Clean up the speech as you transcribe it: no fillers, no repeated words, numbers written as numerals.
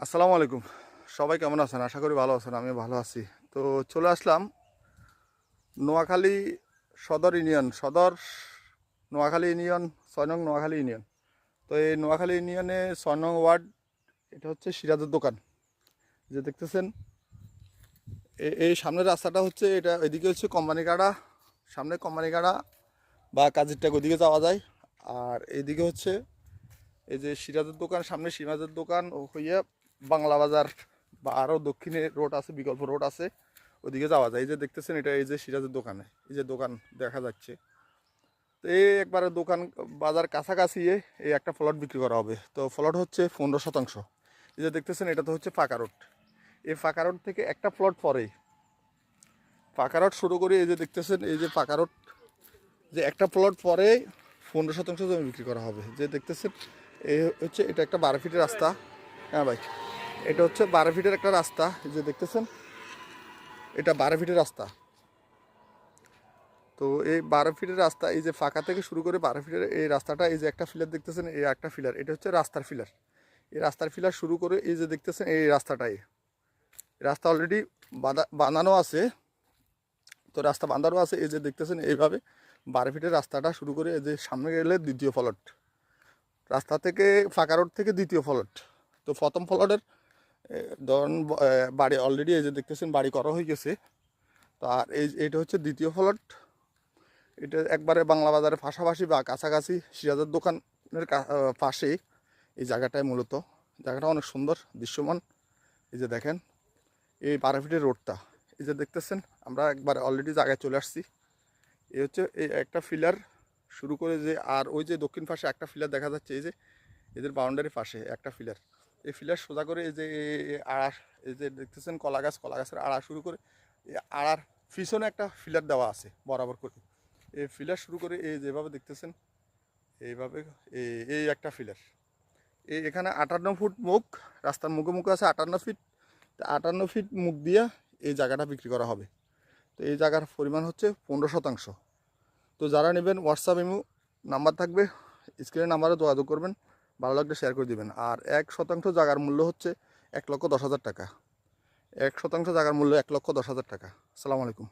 আসসালামু আলাইকুম। সবাই কেমন আছেন? আশা করি ভালো আছেন। আমি ভালো আছি। তো চলে আসলাম নোয়াখালী সদর ইউনিয়ন, নোয়াখালী ইউনিয়ন, 6 নং নোয়াখালী ইউনিয়ন। তো এই নোয়াখালী ইউনিয়নে 6 নং ওয়ার্ড, এটা হচ্ছে সিরাজের দোকান। যে দেখতেছেন এই সামনের রাস্তাটা হচ্ছে, এটা এদিকে হচ্ছে কোম্পানিগাড়া, সামনে কোম্পানিগাড়া বা কাজীরটাক ওইদিকে যাওয়া যায়। আর এইদিকে হচ্ছে এই যে সিরাজের দোকান, সামনে সিরাজের দোকান হইয়া বাংলা বাজার বা আরও দক্ষিণে রোড আছে, বিকল্প রোড আছে, ওইদিকে যাওয়া যায়। এই যে দেখতেছেন এটা এই যে সিরাজের দোকানে, এই যে দোকান দেখা যাচ্ছে। তো এই একবারে দোকান বাজার কাছাকাছি এই একটা প্লট বিক্রি করা হবে। তো প্লট হচ্ছে 15 শতাংশ। এই যে দেখতেছেন এটা তো হচ্ছে ফাঁকা রোড। এই ফাঁকা রোড থেকে একটা প্লট পরেই ফাঁকা রোড শুরু করে এই যে দেখতেছেন এই যে ফাঁকা রোড, যে একটা প্লট পরে 15 শতাংশ জমি বিক্রি করা হবে। যে দেখতেছেন এই হচ্ছে এটা একটা 12 ফিটের রাস্তা। হ্যাঁ ভাই, এটা হচ্ছে 12 ফিটের একটা রাস্তা। এই যে দেখতেছেন এটা 12 ফিটের রাস্তা। তো এই 12 ফিটের রাস্তা, এই যে ফাঁকা থেকে শুরু করে 12 ফিটের এই রাস্তাটা, এই যে একটা ফিলার দেখতেছেন, এই একটা ফিলার, এটা হচ্ছে রাস্তার ফিলার। এই রাস্তার ফিলার শুরু করে এই যে দেখতেছেন এই রাস্তাটাই, রাস্তা অলরেডি বাঁধানো আছে। তো রাস্তা বাঁধানো আছে, এই যে দেখতেছেন এইভাবে 12 ফিটের রাস্তাটা শুরু করে এই যে সামনে গেলে দ্বিতীয় ফলট, রাস্তা থেকে ফাঁকা রোড থেকে দ্বিতীয় ফলট। তো প্রথম ফলটের ধরুন বাড়ি অলরেডি এই যে দেখতেছেন বাড়ি করা হয়ে গেছে। তো আর এইটা হচ্ছে দ্বিতীয় ফলট। এটা একবারে বাংলা বাজারের পাশাপাশি বা কাছাকাছি সিরাজের দোকানের পাশেই এই জায়গাটায়, মূলত জায়গাটা অনেক সুন্দর দৃশ্যমান। এই যে দেখেন এই 12 ফিটের রোডটা, এই যে দেখতেছেন আমরা একবারে অলরেডি জায়গায় চলে আসছি। এই হচ্ছে এই একটা ফিলার শুরু করে, যে আর ওই যে দক্ষিণ পাশে একটা ফিলার দেখা যাচ্ছে, এই যে এদের বাউন্ডারির পাশে একটা ফিলার। এই ফিলার সোজা করে এই যে আড়া, এই যে দেখতেছেন কলা গাছ, কলা গাছের আড়া শুরু করে এই আড়ার পিছনে একটা ফিলার দেওয়া আছে বরাবর করে। এই ফিলার শুরু করে এই যেভাবে দেখতেছেন এইভাবে এই একটা ফিলার, এই এখানে 58 ফুট মুখ, রাস্তার মুখে মুখে আছে 58 ফিট। তো 58 ফিট মুখ দিয়ে এই জায়গাটা বিক্রি করা হবে। তো এই জায়গার পরিমাণ হচ্ছে 15 শতাংশ। তো যারা নেবেন হোয়াটসঅ্যাপ ইমো নাম্বার থাকবে, স্ক্রিনের নাম্বারে যোগাযোগ করবেন, ভালো লাগলে শেয়ার করে দিবেন। আর 1 শতাংশ জায়গার মূল্য হচ্ছে 1,10,000 টাকা। 1 শতাংশ জায়গার মূল্য 1,10,000 টাকা। আসসালামু আলাইকুম।